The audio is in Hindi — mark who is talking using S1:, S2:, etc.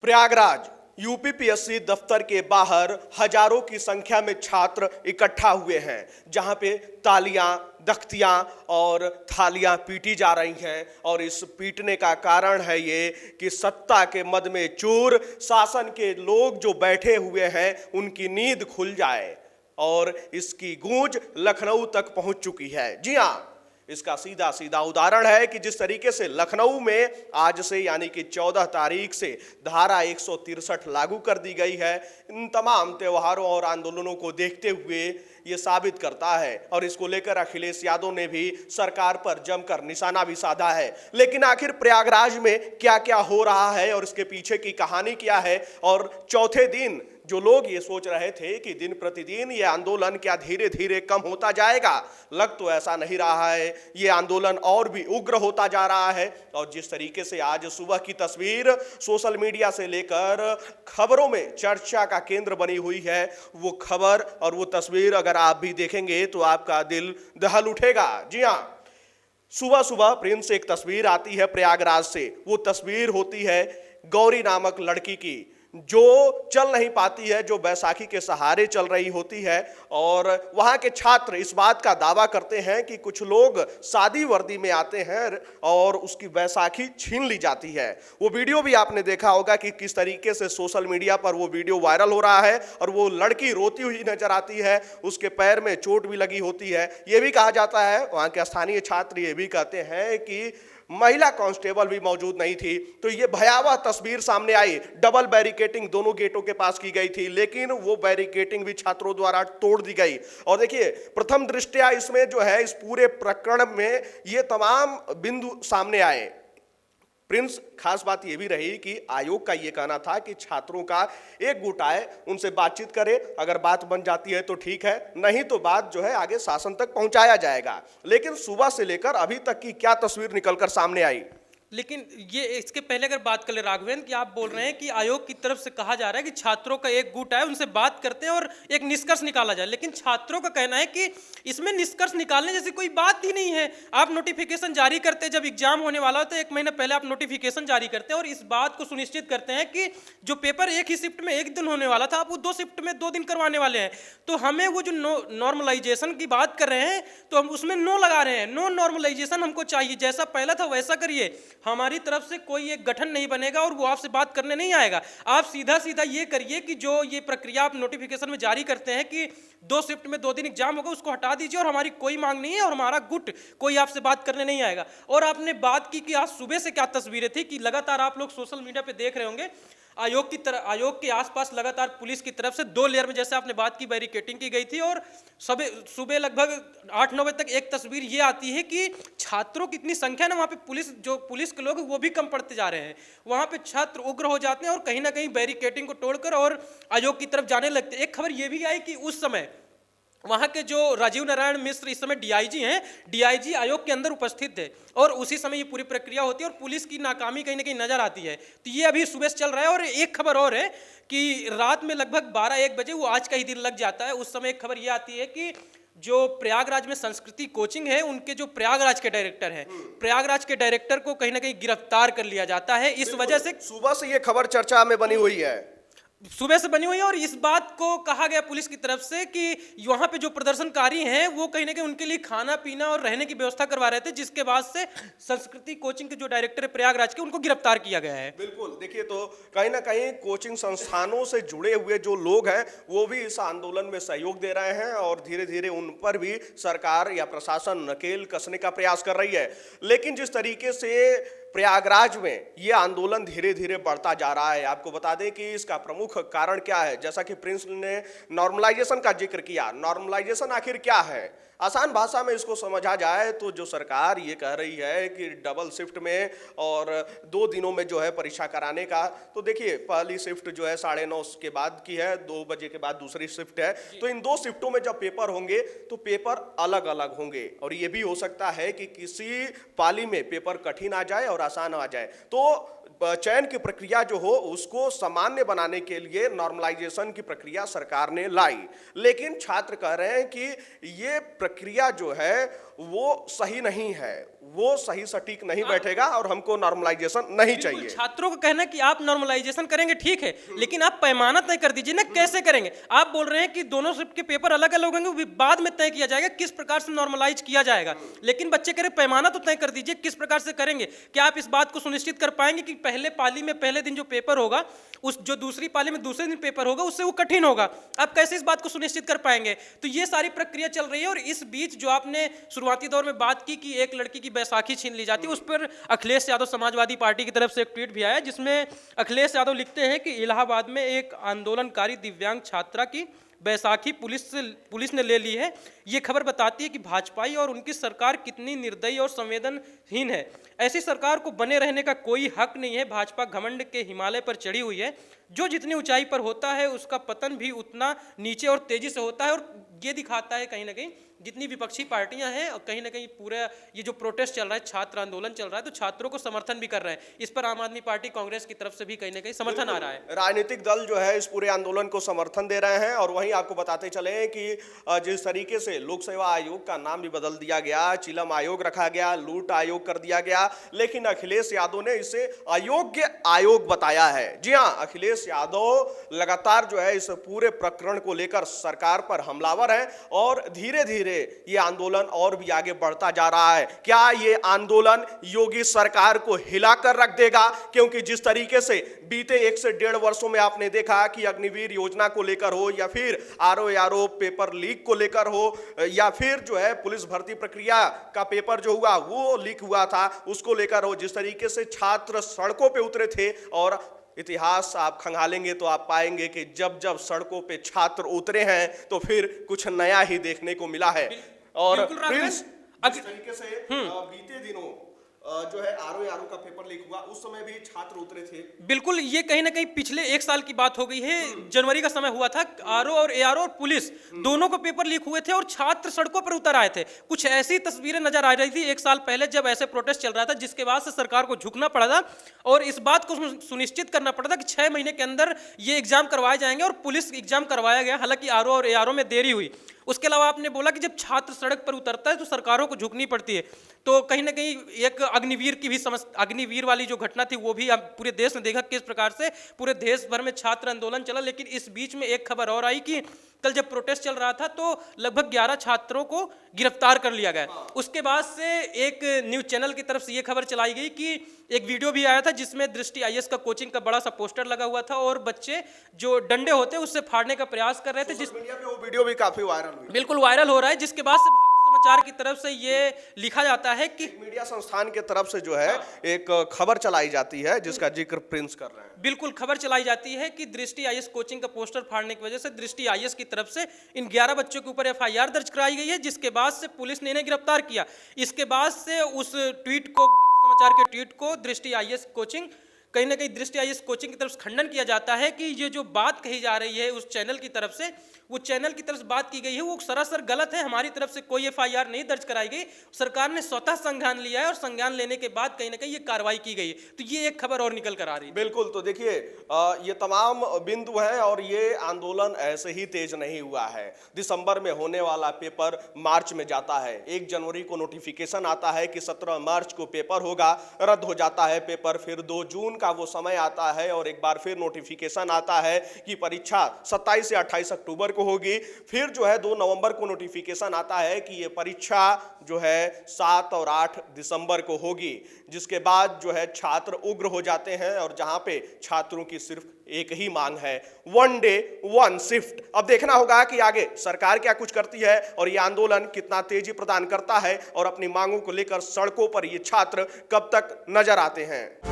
S1: प्रयागराज यूपीपीएससी दफ्तर के बाहर हजारों की संख्या में छात्र इकट्ठा हुए हैं, जहां पे तालियां, दख्तियां और थालियां पीटी जा रही हैं। और इस पीटने का कारण है ये कि सत्ता के मद में चूर शासन के लोग जो बैठे हुए हैं उनकी नींद खुल जाए। और इसकी गूंज लखनऊ तक पहुंच चुकी है। जी हाँ, इसका सीधा सीधा उदाहरण है कि जिस तरीके से लखनऊ में आज से यानी कि 14 तारीख से धारा 163 लागू कर दी गई है, इन तमाम त्योहारों और आंदोलनों को देखते हुए ये साबित करता है। और इसको लेकर अखिलेश यादव ने भी सरकार पर जमकर निशाना भी साधा है। लेकिन आखिर प्रयागराज में क्या क्या हो रहा है और इसके पीछे की कहानी क्या है? और चौथे दिन जो लोग ये सोच रहे थे कि दिन प्रतिदिन ये आंदोलन क्या धीरे धीरे कम होता जाएगा, लग तो ऐसा नहीं रहा है। ये आंदोलन और भी उग्र होता जा रहा है। और जिस तरीके से आज सुबह की तस्वीर सोशल मीडिया से लेकर खबरों में चर्चा का केंद्र बनी हुई है, वो खबर और वो तस्वीर अगर आप भी देखेंगे तो आपका दिल दहल उठेगा। जी हाँ, सुबह सुबह प्रिंस एक तस्वीर आती है प्रयागराज से। वो तस्वीर होती है गौरी नामक लड़की की, जो चल नहीं पाती है, जो बैसाखी के सहारे चल रही होती है। और वहाँ के छात्र इस बात का दावा करते हैं कि कुछ लोग सादी वर्दी में आते हैं और उसकी बैसाखी छीन ली जाती है। वो वीडियो भी आपने देखा होगा कि किस तरीके से सोशल मीडिया पर वो वीडियो वायरल हो रहा है। और वो लड़की रोती हुई नजर आती है, उसके पैर में चोट भी लगी होती है। ये भी कहा जाता है, वहाँ के स्थानीय छात्र ये भी कहते हैं कि महिला कांस्टेबल भी मौजूद नहीं थी। तो ये भयावह तस्वीर सामने आई। डबल बैरिकेटिंग दोनों गेटों के पास की गई थी, लेकिन वो बैरिकेटिंग भी छात्रों द्वारा तोड़ दी गई। और देखिए, प्रथम दृष्टया इसमें जो है, इस पूरे प्रकरण में ये तमाम बिंदु सामने आए। प्रिंस, खास बात यह भी रही कि आयोग का यह कहना था कि छात्रों का एक गुट आए, उनसे बातचीत करे, अगर बात बन जाती है तो ठीक है, नहीं तो बात जो है आगे शासन तक पहुंचाया जाएगा। लेकिन सुबह से लेकर अभी तक की क्या तस्वीर निकलकर सामने आई?
S2: लेकिन ये इसके पहले अगर बात कर ले राघवेंद्र, कि आप बोल रहे हैं कि आयोग की तरफ से कहा जा रहा है कि छात्रों का एक गुट है, उनसे बात करते हैं और एक निष्कर्ष निकाला जाए। लेकिन छात्रों का कहना है कि इसमें निष्कर्ष निकालने जैसी कोई बात ही नहीं है। आप नोटिफिकेशन जारी करते हैं, जब एग्जाम होने वाला होता है 1 महीना पहले आप नोटिफिकेशन जारी करते हैं और इस बात को सुनिश्चित करते हैं कि जो पेपर एक ही शिफ्ट में 1 दिन होने वाला था, आप वो 2 शिफ्ट में 2 दिन करवाने वाले हैं। तो हमें वो जो नॉर्मलाइजेशन की बात कर रहे हैं, तो हम उसमें नो लगा रहे हैं। नो नॉर्मलाइजेशन हमको चाहिए, जैसा पहला था वैसा करिए। हमारी तरफ से कोई एक गठन नहीं बनेगा और वो आपसे बात करने नहीं आएगा। आप सीधा सीधा ये करिए कि जो ये प्रक्रिया आप नोटिफिकेशन में जारी करते हैं कि 2 शिफ्ट में 2 दिन एग्जाम होगा, उसको हटा दीजिए और हमारी कोई मांग नहीं है और हमारा गुट कोई आपसे बात करने नहीं आएगा। और आपने बात की कि आज सुबह से क्या तस्वीरें थी, कि लगातार आप लोग सोशल मीडिया पे देख रहे होंगे, आयोग के आसपास लगातार पुलिस की तरफ से 2 लेयर में, जैसे आपने बात की, बैरिकेटिंग की गई थी। और सुबह लगभग 8-9 बजे तक एक तस्वीर ये आती है कि छात्रों की इतनी संख्या ना, वहाँ पे पुलिस के लोग वो भी कम पड़ते जा रहे हैं। वहाँ पे छात्र उग्र हो जाते हैं और कहीं ना कहीं बैरिकेटिंग को तोड़कर और आयोग की तरफ जाने लगते हैं। एक खबर ये भी आई कि उस समय वहाँ के जो राजीव नारायण मिश्र इस समय डीआईजी हैं, डीआईजी आयोग के अंदर उपस्थित थे और उसी समय ये पूरी प्रक्रिया होती है और पुलिस की नाकामी कहीं ना कहीं नजर आती है। तो ये अभी सुबह से चल रहा है। और एक खबर और है कि रात में लगभग 12-1 बजे, वो आज का ही दिन लग जाता है, उस समय एक खबर ये आती है कि जो प्रयागराज में संस्कृति कोचिंग है, उनके जो प्रयागराज के डायरेक्टर हैं, प्रयागराज के डायरेक्टर को कहीं ना कहीं गिरफ्तार कर लिया जाता है। इस वजह से
S1: सुबह से ये खबर चर्चा में बनी हुई है,
S2: सुबह से बनी हुई है। और इस बात को कहा गया पुलिस की तरफ से कि वहां पे जो प्रदर्शनकारी हैं वो कहीं ना कहीं उनके लिए खाना पीना और रहने की व्यवस्था करवा रहे थे, जिसके बाद से संस्कृति कोचिंग के जो डायरेक्टर है प्रयागराज के, उनको गिरफ्तार किया गया है।
S1: बिल्कुल, देखिए, तो कहीं ना कहीं कोचिंग संस्थानों से जुड़े हुए जो लोग हैं वो भी इस आंदोलन में सहयोग दे रहे हैं और धीरे धीरे उन पर भी सरकार या प्रशासन नकेल कसने का प्रयास कर रही है। लेकिन जिस तरीके से प्रयागराज में ये आंदोलन धीरे धीरे बढ़ता जा रहा है, आपको बता दें कि इसका प्रमुख कारण क्या है। जैसा कि प्रिंस ने नॉर्मलाइजेशन का जिक्र किया, नॉर्मलाइजेशन आखिर क्या है? आसान भाषा में इसको समझा जाए तो जो सरकार ये कह रही है कि डबल शिफ्ट में और 2 दिनों में जो है परीक्षा कराने का, तो देखिए, पहली शिफ्ट जो है 9:30 के बाद की है, 2 बजे के बाद दूसरी शिफ्ट है। तो इन 2 शिफ्टों में जब पेपर होंगे तो पेपर अलग अलग होंगे। और ये भी हो सकता है कि किसी पाली में पेपर कठिन आ जाए और आसान आ जाए। तो चयन की प्रक्रिया जो हो उसको सामान्य बनाने के लिए नॉर्मलाइजेशन की प्रक्रिया सरकार ने लाई। लेकिन छात्र कह रहे हैं कि ये प्रक्रिया जो है वो सही नहीं है, वो सही सटीक नहीं बैठेगा और हमको नॉर्मलाइजेशन नहीं चाहिए।
S2: छात्रों का कहना है कि आप नॉर्मलाइजेशन करेंगे, ठीक है, लेकिन आप पैमाना तय कर दीजिए ना, कैसे करेंगे? आप बोल रहे हैं कि दोनों शिफ्ट के पेपर अलग अलग होंगे, वो बाद में तय किया जाएगा किस प्रकार से नॉर्मलाइज किया जाएगा। लेकिन बच्चे कह रहे पैमाना तो तय कर दीजिए, किस प्रकार से करेंगे? क्या आप इस बात को सुनिश्चित कर पाएंगे कि पहले पाली में पहले दिन जो पेपर होगा, उस जो दूसरी पाली में दूसरे दिन पेपर होगा, उससे वो कठिन होगा? आप कैसे इस बात को सुनिश्चित कर पाएंगे? तो ये सारी प्रक्रिया चल रही है। और इस बीच जो आपने शुरुआती दौर में बात की कि एक लड़की की बैसाखी छीन ली जाती है, उस पर अखिलेश यादव समाजवादी पार्टी की तरफ से एक ट्वीट भी आया, जिसमें अखिलेश यादव लिखते हैं कि इलाहाबाद में एक आंदोलनकारी दिव्यांग छात्रा की बैसाखी पुलिस ने ले ली है। ये खबर बताती है कि भाजपाई और उनकी सरकार कितनी निर्दयी और संवेदनहीन है। ऐसी सरकार को बने रहने का कोई हक नहीं है। भाजपा घमंड के हिमालय पर चढ़ी हुई है, जो जितनी ऊंचाई पर होता है उसका पतन भी उतना नीचे और तेजी से होता है। और ये दिखाता है कहीं ना कहीं जितनी विपक्षी पार्टियां हैं, और कहीं ना कहीं पूरा ये जो प्रोटेस्ट चल रहा है, छात्र आंदोलन चल रहा है, तो छात्रों को समर्थन भी कर रहे हैं। इस पर आम आदमी पार्टी, कांग्रेस की तरफ से भी कहीं ना कहीं समर्थन आ रहा है।
S1: राजनीतिक दल जो है इस पूरे आंदोलन को समर्थन दे रहे हैं। और वहीं आपको बताते चले कि जिस तरीके से लोक सेवा आयोग का नाम भी बदल दिया गया, चिलम आयोग रखा गया, लूट आयोग कर दिया गया, लेकिन अखिलेश यादव ने इसे अयोग्य आयोग बताया है। जी हाँ, अखिलेश यादव लगातार जो है इस पूरे प्रकरण को लेकर सरकार पर हमलावर है और धीरे धीरे ये आंदोलन और भी आगे बढ़ता जा रहा है। क्या ये आंदोलन योगी सरकार को हिलाकर रख देगा? क्योंकि जिस तरीके से बीते 1 से 1.5 वर्षों में आपने देखा कि अग्निवीर योजना को लेकर हो, या फिर आरओ पेपर लीक को लेकर हो, या फिर जो है पुलिस भर्ती प्रक्रिया का पेपर जो हुआ वो लीक हुआ था, उसको लेकर हो, जिस तरीके से छात्र सड़कों पे उतरे थे। और इतिहास आप खंगालेंगे तो आप पाएंगे कि जब जब सड़कों पे छात्र उतरे हैं तो फिर कुछ नया ही देखने को मिला है। और प्रिंस, जिस तरीके से बीते दिनों जो है आरओ का पेपर लीक हुआ, उस समय भी छात्र उतरे थे।
S2: बिल्कुल, ये कहीं ना कहीं पिछले 1 साल की बात हो गई है। जनवरी का समय हुआ था, आरओ और एआरओ और पुलिस दोनों को पेपर लीक हुए थे और छात्र सड़कों पर उतर आए थे। कुछ ऐसी तस्वीरें नजर आ रही थी 1 साल पहले, जब ऐसे प्रोटेस्ट चल रहा था, जिसके बाद से सरकार को झुकना पड़ा था और इस बात को सुनिश्चित करना पड़ा था कि 6 महीने के अंदर ये एग्जाम करवाए जाएंगे। और पुलिस एग्जाम करवाया गया, हालांकि आरओ और एआरओ में देरी हुई। उसके अलावा आपने बोला कि जब छात्र सड़क पर उतरता है तो सरकारों को झुकनी पड़ती है। तो कहीं ना कहीं एक अग्निवीर की भी अग्निवीर वाली जो घटना थी वो भी अब पूरे देश ने देखा किस प्रकार से पूरे देश भर में छात्र आंदोलन चला। लेकिन इस बीच में एक खबर और आई कि कल जब प्रोटेस्ट चल रहा था तो लगभग 11 छात्रों को गिरफ्तार कर लिया गया। उसके बाद से एक न्यूज चैनल की तरफ से ये खबर चलाई गई कि एक वीडियो भी आया था जिसमें दृष्टि आईएएस का कोचिंग का बड़ा सा पोस्टर लगा हुआ था और बच्चे जो डंडे होते हैं उससे फाड़ने का प्रयास कर रहे थे। जिस
S1: मीडिया पे वो वीडियो भी काफी वायरल हुई,
S2: बिल्कुल वायरल हो रहा है, जिसके बाद से समाचार की तरफ से ये लिखा जाता है कि
S1: मीडिया संस्थान के तरफ से जो है एक खबर चलाई जाती है जिसका जिक्र प्रिंस कर रहे हैं।
S2: बिल्कुल खबर चलाई जाती है कि दृष्टि आईएएस कोचिंग का पोस्टर फाड़ने की वजह से दृष्टि आईएएस की तरफ से इन 11 बच्चों के ऊपर एफआईआर दर्ज कराई गई है, जिसके बाद से पुलिस ने इन्हें गिरफ्तार किया। इसके बाद से उस ट्वीट को, समाचार के ट्वीट को दृष्टि आईएएस कोचिंग, कहीं ना कहीं दृष्टि आईएएस कोचिंग की तरफ से खंडन किया जाता है कि ये जो बात कही जा रही है उस चैनल की तरफ से, वो चैनल की तरफ से बात की गई है वो सरासर गलत है। हमारी तरफ से कोई एफआईआर नहीं दर्ज कराई गई, सरकार ने स्वतः संज्ञान लिया है और संज्ञान लेने के बाद कहीं ना कहीं ये कार्रवाई की गई है। तो ये एक खबर और निकल कर आ रही है।
S1: बिल्कुल, तो देखिए ये तमाम बिंदु हैं और ये आंदोलन ऐसे ही तेज नहीं हुआ है। दिसंबर में होने वाला पेपर मार्च में जाता है, 1 जनवरी को नोटिफिकेशन आता है कि 17 मार्च को पेपर होगा, रद्द हो जाता है पेपर। फिर 2 जून का वो समय आता है और एक बार फिर नोटिफिकेशन आता है कि परीक्षा 27 से 28 अक्टूबर को होगी। फिर जो है 2 नवंबर को नोटिफिकेशन आता है कि ये परीक्षा जो है 7 और 8 दिसंबर को होगी, जिसके बाद जो है छात्र उग्र हो जाते हैं और जहां पे छात्रों की सिर्फ एक ही मांग है, 1 डे 1 शिफ्ट। अब देखना होगा कि आगे सरकार क्या कुछ करती है और ये आंदोलन कितना तेजी प्रदान करता है और अपनी मांगों को लेकर सड़कों पर ये छात्र कब तक नजर आते हैं।